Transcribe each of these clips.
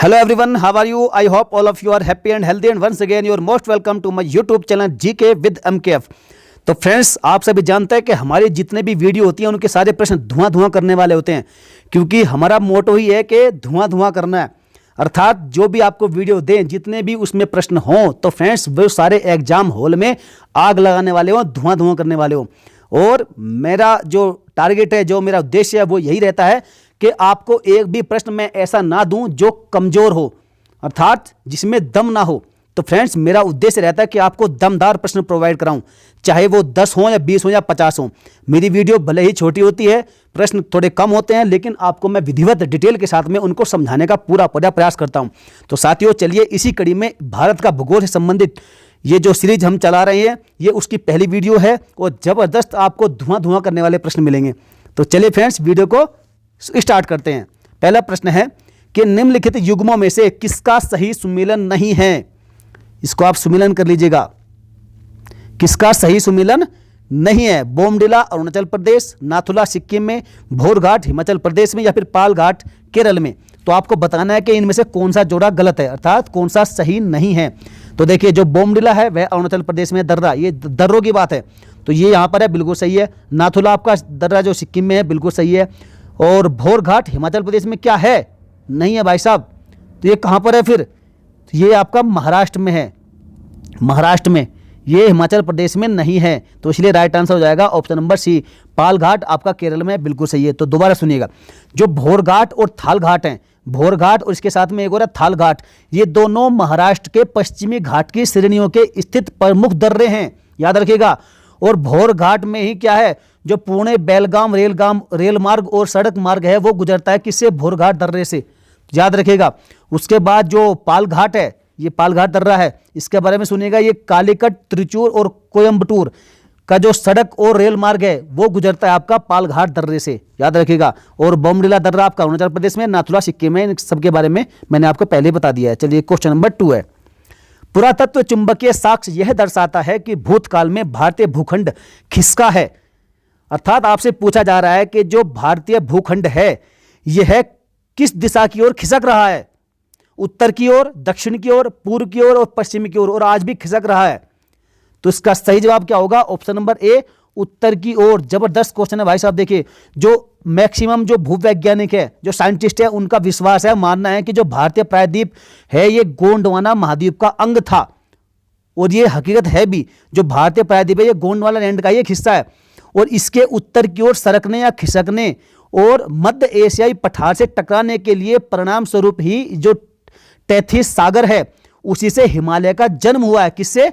Hello everyone, how are you? I hope all of you are happy and healthy and once again you're most welcome to my YouTube channel GK with MKF। तो friends, आप सभी जानते हैं कि हमारे जितने भी video होती हैं उनके सारे प्रश्न धुआं धुआं करने वाले होते हैं, क्योंकि हमारा मोटो ही है कि धुआं धुआं करना है। अर्थात जो भी आपको वीडियो दें, जितने भी उसमें प्रश्न हों, तो फ्रेंड्स वो सारे एग्जाम हॉल में आग लगाने वाले हों, धुआं धुआं करने वाले हों। और मेरा जो टारगेट है, जो मेरा उद्देश्य है, वो यही रहता है कि आपको एक भी प्रश्न मैं ऐसा ना दूं जो कमजोर हो, अर्थात जिसमें दम ना हो। तो फ्रेंड्स, मेरा उद्देश्य रहता है कि आपको दमदार प्रश्न प्रोवाइड कराऊं, चाहे वो 10 हो या 20 हो या 50 हो। मेरी वीडियो भले ही छोटी होती है, प्रश्न थोड़े कम होते हैं, लेकिन आपको मैं विधिवत डिटेल के साथ में उनको समझाने का पूरा प्रयास करता हूं। तो साथियों, चलिए इसी कड़ी में भारत का भूगोल से संबंधित ये जो सीरीज हम चला रहे हैं, ये उसकी पहली वीडियो है और जबरदस्त आपको धुआं धुआं करने वाले प्रश्न मिलेंगे। तो चलिए फ्रेंड्स, वीडियो को स्टार्ट करते हैं। पहला प्रश्न है कि निम्नलिखित युग्मों में से किसका सही सुमेलन नहीं है। इसको आप सुमेलन कर लीजिएगा, किसका सही सुमेलन नहीं है। बोमडिला अरुणाचल प्रदेश, नाथुला सिक्किम में, भोरघाट हिमाचल प्रदेश में या फिर पालघाट केरल में। तो आपको बताना है कि इनमें से कौन सा जोड़ा गलत है, अर्थात कौन सा सही नहीं है। तो देखिए, जो बोमडिला है वह अरुणाचल प्रदेश में, दर्रा ये दर्रों की बात है, तो ये यहाँ पर है, बिल्कुल सही है। नाथुला आपका दर्रा जो सिक्किम में है, बिल्कुल सही है। और भोरघाट हिमाचल प्रदेश में क्या है, नहीं है भाई साहब। तो ये कहाँ पर है फिर, तो ये आपका महाराष्ट्र में है, महाराष्ट्र में, ये हिमाचल प्रदेश में नहीं है। तो इसलिए राइट आंसर हो जाएगा ऑप्शन नंबर सी, पालघाट आपका केरल में, बिल्कुल सही है। तो दोबारा सुनिएगा, जो भोरघाट और थालघाट हैं, भोरघाट और इसके साथ में एक और है थालघाट, ये दोनों महाराष्ट्र के पश्चिमी घाट की श्रेणियों के स्थित प्रमुख दर्रे हैं, याद रखिएगा। और भोरघाट में ही क्या है, जो पुणे बेलगाम रेल मार्ग और सड़क मार्ग है, वो गुजरता है किससे, भोरघाट दर्रे से, याद रखिएगा। उसके बाद जो पालघाट है, ये पालघाट दर्रा है, इसके बारे में सुनिएगा। ये कालीकट, त्रिचूर और कोयम्बटूर का जो सड़क और रेल मार्ग है, वो गुजरता है आपका पालघाट दर्रे से, याद रखिएगा। और बोमडिला दर्रा आपका अरुणाचल प्रदेश में, नाथुला सिक्किम में, इन सबके बारे में मैंने आपको पहले बता दिया है। चलिए क्वेश्चन नंबर 2 है, पुरातत्व चुंबकीय साक्ष्य यह दर्शाता है कि भूतकाल में भारतीय भूखंड खिसका है। अर्थात आपसे पूछा जा रहा है कि जो भारतीय भूखंड है, यह किस दिशा की ओर खिसक रहा है, उत्तर की ओर, दक्षिण की ओर, पूर्व की ओर और पश्चिम की ओर, और आज भी खिसक रहा है। तो इसका सही जवाब क्या होगा, ऑप्शन नंबर ए, उत्तर की ओर। जबरदस्त क्वेश्चन है भाई साहब। देखिए, जो मैक्सिमम जो भूवैज्ञानिक है, जो साइंटिस्ट है, उनका विश्वास है, मानना है कि जो भारतीय प्रायद्वीप है, ये गोंडवाना महाद्वीप का अंग था। और ये हकीकत है भी, जो भारतीय प्रायद्वीप है, ये गोंडवाना लैंड का एक हिस्सा है। और इसके उत्तर की ओर सरकने या खिसकने और मध्य एशियाई पठार से टकराने के लिए परिणाम स्वरूप ही जो टेथिस सागर है, उसी से हिमालय का जन्म हुआ है। किससे,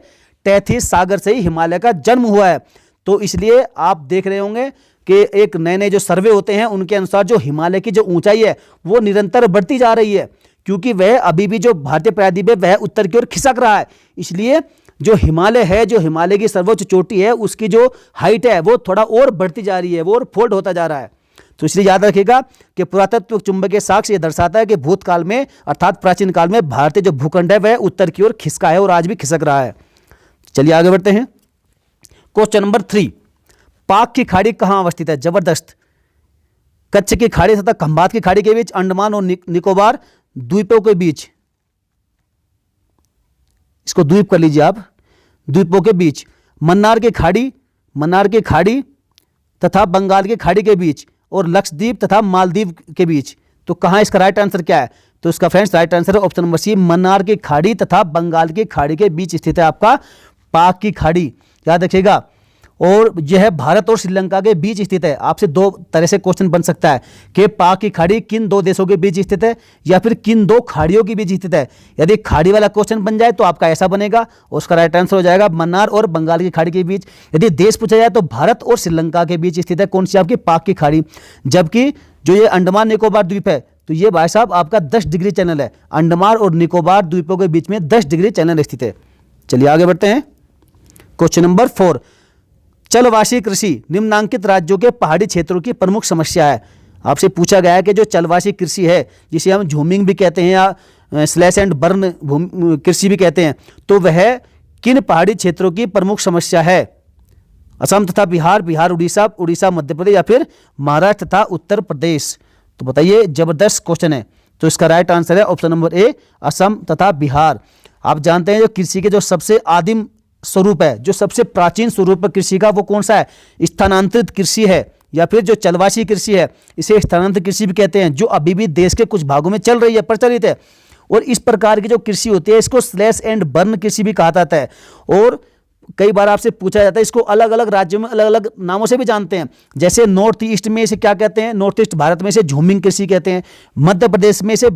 टेथिस सागर से ही हिमालय का जन्म हुआ है। तो इसलिए आप देख रहे होंगे कि एक नए नए जो सर्वे होते हैं, उनके अनुसार जो हिमालय की जो ऊंचाई है, वो निरंतर बढ़ती जा रही है, क्योंकि वह अभी भी जो भारतीय प्रायद्वीप है, वह उत्तर की ओर खिसक रहा है। इसलिए जो हिमालय है, जो हिमालय की सर्वोच्च चोटी है, उसकी जो हाइट है, वो थोड़ा और बढ़ती जा रही है, वो और फोल्ड होता जा रहा है। तो इसलिए याद रखिएगा कि पुरातत्व चुंबकीय साक्ष्य ये दर्शाता है कि भूतकाल में, अर्थात प्राचीन काल में, भारतीय जो भूखंड है, वह उत्तर की ओर खिसका है और आज भी खिसक रहा है। चलिए आगे बढ़ते हैं। क्वेश्चन नंबर 3, पाक की खाड़ी कहां अवस्थित है। जबरदस्त, कच्छ की खाड़ी तथा खंबात की खाड़ी के बीच, अंडमान और निकोबार द्वीपों के बीच, इसको द्वीप कर लीजिए आप, द्वीपों के बीच, मन्नार की खाड़ी तथा बंगाल की खाड़ी के बीच, और लक्षद्वीप तथा मालदीव के बीच। तो कहां, इसका राइट आंसर क्या है, तो इसका फ्रेंड्स राइट आंसर है ऑप्शन नंबर सी, मन्नार की खाड़ी तथा बंगाल की खाड़ी के बीच स्थित है आपका पाक की खाड़ी, याद रखिएगा। और यह भारत और श्रीलंका के बीच स्थित है। आपसे दो तरह से क्वेश्चन बन सकता है कि पाक की खाड़ी किन दो देशों के बीच स्थित है, या फिर किन दो खाड़ियों के बीच स्थित है। यदि खाड़ी वाला क्वेश्चन बन जाए तो आपका ऐसा बनेगा, और उसका राइट आंसर हो जाएगा मन्नार और बंगाल की खाड़ी के बीच। यदि देश पूछा जाए तो भारत और श्रीलंका के बीच स्थित है कौन सी, आपकी पाक की खाड़ी। जबकि जो ये अंडमान निकोबार द्वीप है, तो ये भाई साहब आपका 10 डिग्री चैनल है, अंडमान और निकोबार द्वीपों के बीच में 10 डिग्री चैनल स्थित है। चलिए आगे बढ़ते हैं। क्वेश्चन नंबर 4, चलवासी कृषि निम्नांकित राज्यों के पहाड़ी क्षेत्रों की प्रमुख समस्या है। आपसे पूछा गया है कि जो चलवासी कृषि है, जिसे हम झूमिंग भी कहते हैं या स्लैश एंड बर्न कृषि भी कहते हैं, तो वह किन पहाड़ी क्षेत्रों की प्रमुख समस्या है। असम तथा बिहार, उड़ीसा मध्य प्रदेश, या फिर महाराष्ट्र तथा उत्तर प्रदेश। तो बताइए, जबरदस्त क्वेश्चन है तो इसका राइट आंसर है ऑप्शन नंबर ए, असम तथा बिहार। आप जानते हैं जो कृषि के जो सबसे आदिम स्वरूप है, जो सबसे प्राचीन स्वरूप है कृषि का, वो कौन सा है? स्थानांतरित कृषि है या फिर जो चलवासी कृषि है, इसे स्थानांतरित कृषि भी कहते हैं, जो अभी भी देश के कुछ भागों में चल रही है, प्रचलित है। और इस प्रकार की जो कृषि होती है इसको स्लैश एंड बर्न कृषि भी कहा जाता है। और कई बार आपसे पूछा जाता है, इसको अलग अलग राज्यों में अलग अलग नामों से भी जानते हैं। जैसे नॉर्थ ईस्ट में इसे क्या कहते हैं? नॉर्थ ईस्ट भारत में इसे झूमिंग कृषि कहते हैं, मध्य प्रदेश में इसे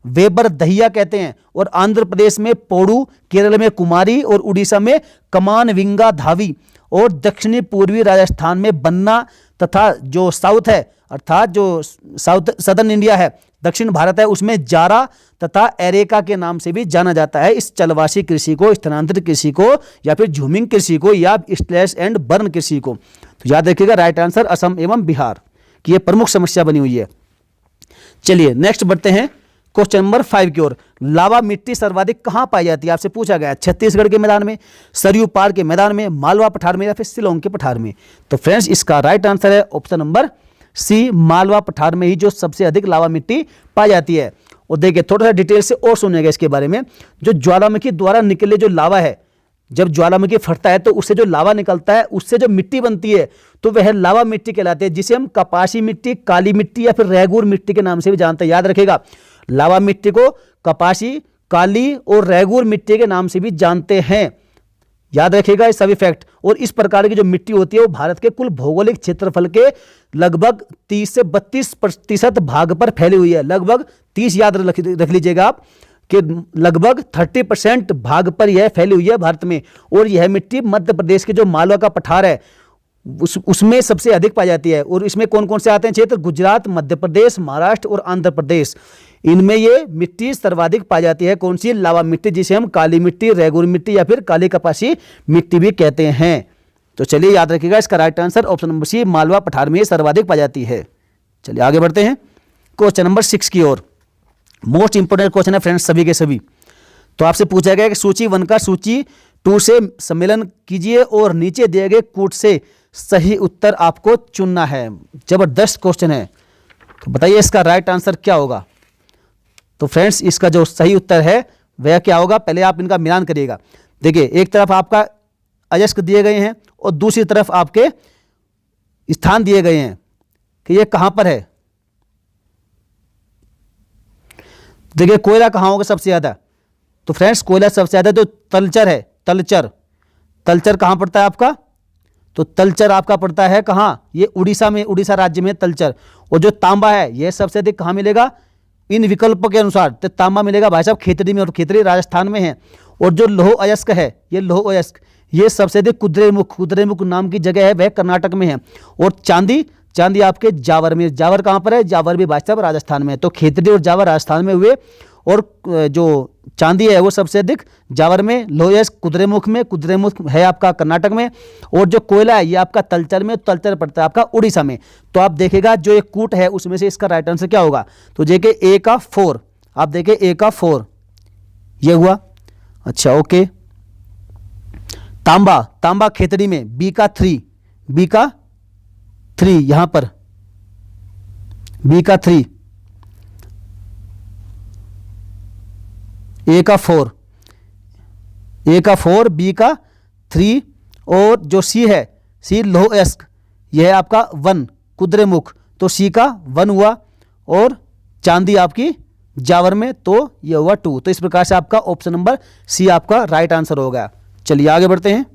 वेबर दहिया कहते हैं, और आंध्र प्रदेश में पोड़ू, केरल में कुमारी, और उड़ीसा में कमान विंगा धावी, और दक्षिणी पूर्वी राजस्थान में बन्ना, तथा जो साउथ है अर्थात जो साउथ सदर्न इंडिया है, दक्षिण भारत है, उसमें जारा तथा एरेका के नाम से भी जाना जाता है इस चलवासी कृषि को, स्थानांतरित कृषि को, या फिर झूमिंग कृषि को, या स्लैश एंड बर्न कृषि को। तो याद रखिएगा राइट आंसर असम एवं बिहार की ये प्रमुख समस्या बनी हुई है। चलिए नेक्स्ट बढ़ते हैं क्वेश्चन नंबर 5 की ओर। लावा मिट्टी सर्वाधिक कहां पाई जाती है? आपसे पूछा गया छत्तीसगढ़ के मैदान में, सरयू पार के मैदान में, मालवा पठार में, या फिर शिलोंग के पठार में। तो फ्रेंड्स इसका राइट आंसर है ऑप्शन नंबर सी, मालवा पठार में ही जो सबसे अधिक लावा मिट्टी पाई जाती है। और देखिए थोड़ा सा डिटेल से और सुनिएगा इसके बारे में। जो ज्वालामुखी द्वारा निकले जो लावा है, जब ज्वालामुखी फटता है तो उससे जो लावा निकलता है, उससे जो मिट्टी बनती है, तो वह लावा मिट्टी कहलाती है, जिसे हम कपासी मिट्टी, काली मिट्टी, या फिर रैगूर मिट्टी के नाम से भी जानते हैं। याद रखेगा, लावा मिट्टी को कपासी, काली और रैगूर मिट्टी के नाम से भी जानते हैं। याद रखिएगा ये सभी फैक्ट। और इस प्रकार की जो मिट्टी होती है वो भारत के कुल भौगोलिक क्षेत्रफल के लगभग 30 से 32% भाग पर फैली हुई है। लगभग 30 याद रख लीजिएगा आप कि लगभग 30% भाग पर यह फैली हुई है भारत में। और यह मिट्टी मध्य प्रदेश के जो मालवा का पठार है उसमें सबसे अधिक पाई जाती है। और इसमें कौन कौन से आते हैं क्षेत्र? गुजरात, मध्य प्रदेश, महाराष्ट्र और आंध्र प्रदेश। इनमें ये मिट्टी सर्वाधिक पाई जाती है। कौन सी? लावा मिट्टी, जिसे हम काली मिट्टी, रैगूर मिट्टी, या फिर काली कपासी मिट्टी भी कहते हैं। तो चलिए याद रखिएगा इसका right answer option number C, Malwa पठार में सर्वाधिक पाई जाती है। चलिए आगे बढ़ते हैं क्वेश्चन नंबर 6 की ओर। मोस्ट इंपोर्टेंट क्वेश्चन है फ्रेंड्स सभी के सभी। तो आपसे पूछा गया कि सूची 1 का सूची 2 से सम्मेलन कीजिए और नीचे दिए गए कूट से सही उत्तर आपको चुनना है। जबरदस्त क्वेश्चन है, तो बताइए इसका राइट आंसर क्या होगा। तो फ्रेंड्स इसका जो सही उत्तर है वह क्या होगा? पहले आप इनका मिलान करिएगा। देखिए एक तरफ आपका अयस्क दिए गए हैं और दूसरी तरफ आपके स्थान दिए गए हैं कि ये कहां पर है। देखिए कोयला कहां होगा सबसे ज्यादा? तो फ्रेंड्स कोयला सबसे ज्यादा जो तलचर है, तलचर कहां पड़ता है आपका? तो तलचर आपका पड़ता है कहां? ये उड़ीसा में, उड़ीसा राज्य में तलचर। और जो तांबा है यह सबसे अधिक कहां मिलेगा? इन विकल्पों के अनुसार तो तांबा मिलेगा भाई साहब खेतड़ी में, और खेतड़ी राजस्थान में है। और जो लोह अयस्क है, ये लोह अयस्क, ये सबसे अधिक कुद्रेमुख नाम की जगह है, वह कर्नाटक में है। और चांदी आपके जावर में। जावर कहां पर है? जावर भी भाई साहब राजस्थान में है। तो खेतड़ी और जावर राजस्थान में हुए, और जो चांदी है वो सबसे अधिक जावर में, लोहयस्क कुद्रेमुख में, कुद्रेमुख है आपका कर्नाटक में। और जो कोयला है ये आपका तलचर में, तलचर पड़ता है आपका उड़ीसा में। तो आप देखेगा जो एक कूट है उसमें से इसका राइट आंसर क्या होगा? तो देखिए ए का 4, आप देखिए ए का 4 ये हुआ। अच्छा ओके। तांबा खेतड़ी में, बी का 3 यहां पर, बी का 3, ए का 4, बी का 3, और जो सी है, सी लोह अयस्क, यह है आपका 1 कुद्रेमुख, तो सी का 1 हुआ। और चांदी आपकी जावर में, तो यह हुआ 2। तो इस प्रकार से आपका ऑप्शन नंबर सी आपका राइट आंसर हो गया। चलिए आगे बढ़ते हैं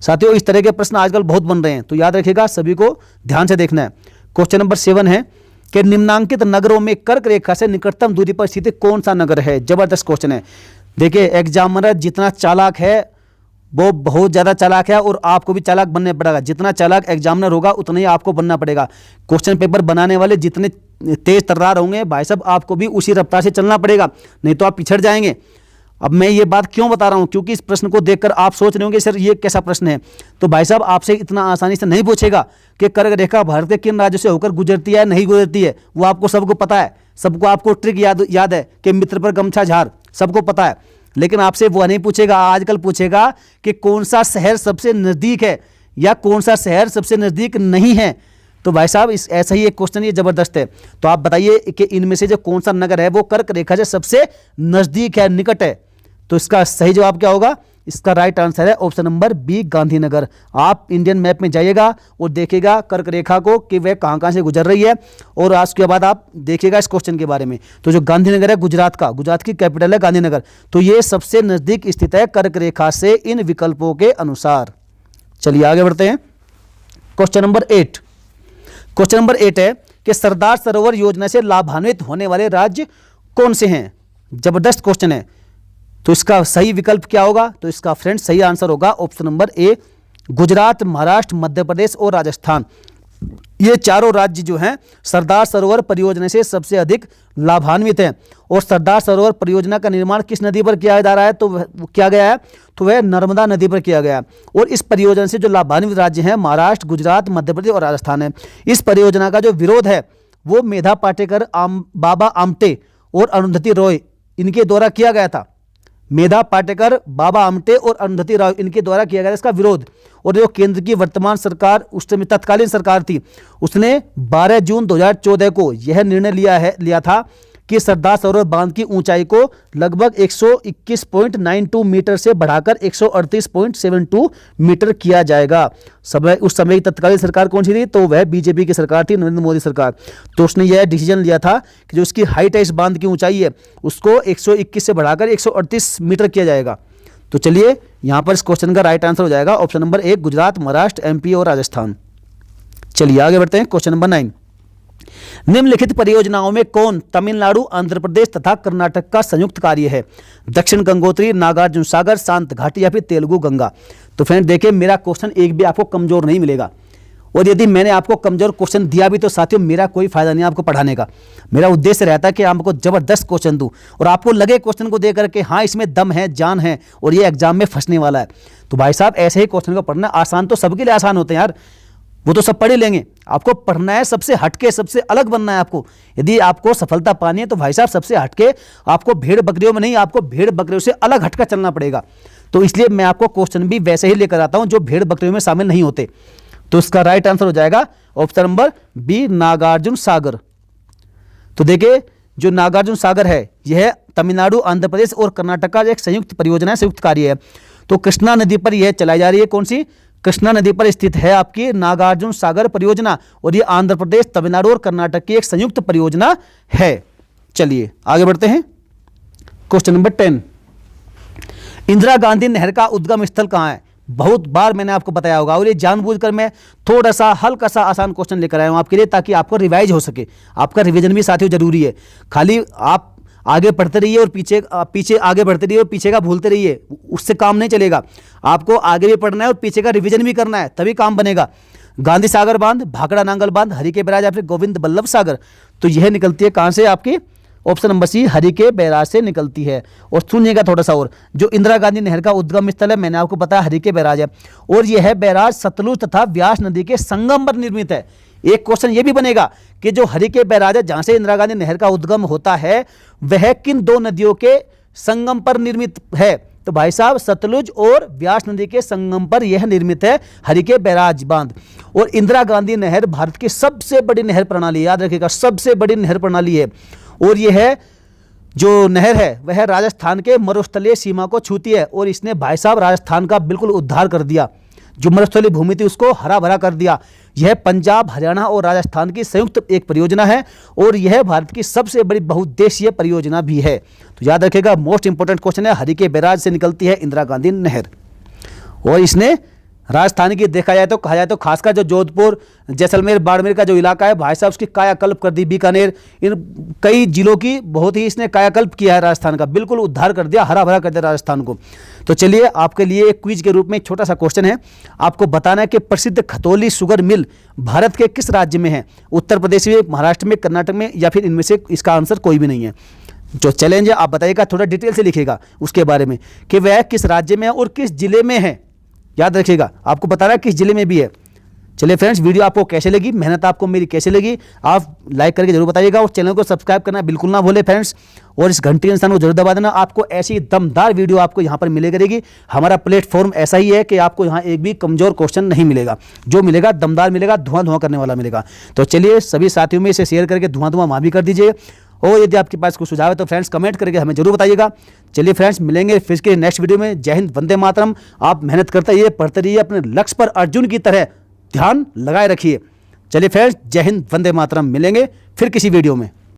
साथियों। इस तरह के प्रश्न आजकल बहुत बन रहे हैं, तो याद रखिएगा सभी को ध्यान से देखना है। क्वेश्चन नंबर 7 है कि निम्नांकित नगरों में कर्क रेखा से निकटतम दूरी पर स्थित कौन सा नगर है? जबरदस्त क्वेश्चन है। देखिए एग्जामिनर जितना चालाक है वो बहुत ज़्यादा चालाक है, और आपको भी चालाक बनने पड़ेगा। जितना चालाक एग्जामिनर होगा उतना ही आपको बनना पड़ेगा। क्वेश्चन पेपर बनाने वाले जितने तेज तर्रार होंगे भाई साहब, आपको भी उसी रफ्तार से चलना पड़ेगा, नहीं तो आप पिछड़ जाएंगे। अब मैं ये बात क्यों बता रहा हूं? क्योंकि इस प्रश्न को देखकर आप सोच रहे होंगे सर ये कैसा प्रश्न है। तो भाई साहब आपसे इतना आसानी से नहीं पूछेगा कि कर्क रेखा भारत के किन राज्यों से होकर गुजरती है, नहीं गुजरती है। वो आपको सबको पता है, सबको आपको ट्रिक याद है कि मित्र पर गमछा झाड़, सबको पता है। लेकिन आपसे वो नहीं पूछेगा, आजकल पूछेगा कि कौन सा शहर सबसे नज़दीक है या कौन सा शहर सबसे नज़दीक नहीं है। तो भाई साहब इस ऐसा ही एक क्वेश्चन ये जबरदस्त है। तो आप बताइए कि इनमें से जो कौन सा नगर है वो कर्क रेखा से सबसे नजदीक है, निकट है। तो इसका सही जवाब क्या होगा? इसका राइट आंसर है ऑप्शन नंबर बी, गांधीनगर। आप इंडियन मैप में जाइएगा और देखिएगा कर्क रेखा को कि वह कहां कहां से गुजर रही है, और आज के बाद आप देखिएगा इस क्वेश्चन के बारे में। तो जो गांधीनगर है गुजरात का, गुजरात की कैपिटल है गांधीनगर, तो ये सबसे नजदीक स्थित है कर्क रेखा से इन विकल्पों के अनुसार। चलिए आगे बढ़ते हैं। Question number 8। क्वेश्चन नंबर 8 है कि सरदार सरोवर योजना से लाभान्वित होने वाले राज्य कौन से हैं? जबरदस्त क्वेश्चन है। तो इसका सही विकल्प क्या होगा? तो इसका फ्रेंड सही आंसर होगा option number A, Gujarat, Maharashtra, Madhya Pradesh और राजस्थान। ये चारों राज्य जो हैं सरदार सरोवर परियोजना से सबसे अधिक लाभान्वित हैं। और सरदार सरोवर परियोजना का निर्माण किस नदी पर किया जा रहा है? तो किया गया है, तो वह नर्मदा नदी पर किया गया है। और इस परियोजना से जो लाभान्वित राज्य हैं महाराष्ट्र, गुजरात, मध्य प्रदेश और राजस्थान है। इस परियोजना का जो विरोध है वो मेधा पाटेकर, बाबा आमटे और अरुंधति रॉय इनके द्वारा किया गया था। मेधा पाटेकर, बाबा आमटे और अरुंधति रॉय इनके द्वारा किया गया इसका विरोध। और जो केंद्र की वर्तमान सरकार, उस समय तत्कालीन सरकार थी, उसने 12 जून 2014 को यह निर्णय लिया था कि सरदार सरोवर बांध की ऊंचाई को लगभग 121.92 मीटर से बढ़ाकर 138.72 मीटर किया जाएगा। उस समय की तत्कालीन सरकार कौन सी थी? तो वह बीजेपी की सरकार थी, नरेंद्र मोदी सरकार। तो उसने यह डिसीजन लिया था कि जो इसकी हाइट है, इस बांध की ऊंचाई है, उसको 121 से बढ़ाकर 138 मीटर किया जाएगा। तो चलिए यहां पर इस क्वेश्चन का राइट आंसर हो जाएगा option number 1, Gujarat, Maharashtra, MP और राजस्थान। चलिए आगे बढ़ते हैं। Question number 9। निम्नलिखित परियोजनाओं में कौन तमिलनाडु, आंध्र प्रदेश तथा कर्नाटक का संयुक्त कार्य है? दक्षिण गंगोत्री, नागार्जुन सागर, शांत घाटी या फिर तेलुगु गंगा? तो फ्रेंड देखिए, मेरा क्वेश्चन एक भी आपको कमजोर नहीं मिलेगा। और यदि मैंने आपको कमजोर क्वेश्चन दिया भी तो साथियों मेरा कोई फायदा नहीं आपको पढ़ाने का। मेरा उद्देश्य रहता है कि आपको जबरदस्त क्वेश्चन दूं और आपको लगे क्वेश्चन को देकर के हाँ इसमें दम है, जान है और ये एग्जाम में फंसने वाला है। तो भाई साहब ऐसे ही क्वेश्चन को पढ़ना। आसान तो सबके लिए आसान होते हैं यार, वो तो सब पढ़ ही लेंगे। आपको पढ़ना है, सबसे हटके, सबसे अलग बनना है आपको। यदि आपको सफलता पानी है तो भाई साहब सबसे हटके, आपको भेड़ बकरियों में नहीं, आपको भेड़ बकरियों से अलग हटकर चलना पड़ेगा। तो इसलिए मैं आपको क्वेश्चन भी वैसे ही लेकर आता हूं जो भेड़ बकरियों में शामिल नहीं होते। तो इसका राइट आंसर हो जाएगा option number B, Nagarjuna Sagar. तो देखिए जो नागार्जुन सागर है यह तमिलनाडु, आंध्र प्रदेश और कर्नाटक का एक संयुक्त परियोजना है, संयुक्त कार्य है। तो कृष्णा नदी पर यह चलाई जा रही है। कौन सी? कृष्णा नदी पर स्थित है आपकी नागार्जुन सागर परियोजना, और ये आंध्र प्रदेश, तमिलनाडु और कर्नाटक की एक संयुक्त परियोजना है। चलिए आगे बढ़ते हैं। Question number 10। इंदिरा गांधी नहर का उद्गम स्थल कहां है? बहुत बार मैंने आपको बताया होगा, और ये जानबूझकर मैं थोड़ा सा हल्का सा आसान क्वेश्चन लेकर आया हूं आपके लिए, ताकि आपको रिवाइज हो सके। आपका रिवीजन भी साथियों जरूरी है। खाली आप आगे पढ़ते रहिए और पीछे आगे बढ़ते रहिए और पीछे का भूलते रहिए, उससे काम नहीं चलेगा। आपको आगे भी पढ़ना है और पीछे का रिवीजन भी करना है, तभी काम बनेगा। गांधी सागर बांध, भाखड़ा नांगल बांध, हरिके बैराज या फिर गोविंद बल्लभ सागर? तो यह निकलती है कहां से? आपकी option number C, Harike barrage से निकलती है। और सुनिएगा थोड़ा सा और, जो इंदिरा गांधी नहर का उद्गम स्थल है मैंने आपको बताया हरिके बैराज है, और यह बैराज सतलुज तथा व्यास नदी के संगम पर निर्मित है। एक क्वेश्चन ये भी बनेगा कि जो हरिके बैराज है जहां से इंदिरा गांधी नहर का उद्गम होता है वह किन दो नदियों के संगम पर निर्मित है? तो भाई साहब सतलुज और व्यास नदी के संगम पर यह निर्मित है हरिके बैराज बांध। और इंदिरा गांधी नहर भारत की सबसे बड़ी नहर प्रणाली, याद रखिएगा, सबसे बड़ी नहर प्रणाली है। और यह जो नहर है वह राजस्थान के मरुस्थलीय सीमा को छूती है, और इसने भाई साहब राजस्थान का बिल्कुल उद्धार कर दिया। जो मरुस्थलीय भूमि थी उसको हरा भरा कर दिया। यह पंजाब, हरियाणा और राजस्थान की संयुक्त एक परियोजना है, और यह भारत की सबसे बड़ी बहुउद्देशीय परियोजना भी है। तो याद रखिएगा, मोस्ट इंपोर्टेंट क्वेश्चन है, हरिके बैराज से निकलती है इंदिरा गांधी नहर। और इसने राजस्थान की देखा जाए तो, कहा जाए तो खासकर जो जोधपुर, जैसलमेर, बाड़मेर का जो इलाका है भाई साहब उसकी कायाकल्प कर दी। बीकानेर, इन कई जिलों की बहुत ही इसने कायाकल्प किया है राजस्थान का, बिल्कुल उद्धार कर दिया, हरा भरा कर दिया राजस्थान को। तो चलिए आपके लिए एक क्विज के रूप में एक छोटा सा क्वेश्चन है, आपको बताना है कि प्रसिद्ध खतौली शुगर मिल भारत के किस राज्य में है? उत्तर प्रदेश में, महाराष्ट्र में, कर्नाटक में, या फिर इनमें से इसका आंसर कोई भी नहीं है। जो चैलेंज है आप बताइएगा, थोड़ा डिटेल से लिखिएगा उसके बारे में कि वह किस राज्य में है और किस जिले में है। याद रखिएगा, आपको बताना है किस जिले में भी है। चलिए फ्रेंड्स, वीडियो आपको कैसे लगी, मेहनत आपको मेरी कैसे लगी, आप लाइक करके जरूर बताइएगा और चैनल को सब्सक्राइब करना बिल्कुल ना भूले फ्रेंड्स। और इस घंटी के निशान को जरूर दबा देना। आपको ऐसी दमदार वीडियो आपको यहाँ पर मिले करेगी। हमारा प्लेटफॉर्म ऐसा ही है कि आपको यहाँ एक भी कमजोर क्वेश्चन नहीं मिलेगा, जो मिलेगा दमदार मिलेगा, धुआं धुआं करने वाला मिलेगा। तो चलिए सभी साथियों में इसे शेयर करके धुआं धुआं वहाँ भी कर दीजिए। और यदि आपके पास कुछ सुझाव है तो फ्रेंड्स कमेंट करके हमें जरूर बताइएगा। चलिए फ्रेंड्स, मिलेंगे फिर के नेक्स्ट वीडियो में। जय हिंद, वंदे मातरम। आप मेहनत करते रहिए, पढ़ते रहिए, अपने लक्ष्य पर अर्जुन की तरह ध्यान लगाए रखिए। चलिए फ्रेंड्स, जय हिंद, वंदे मातरम। मिलेंगे फिर किसी वीडियो में।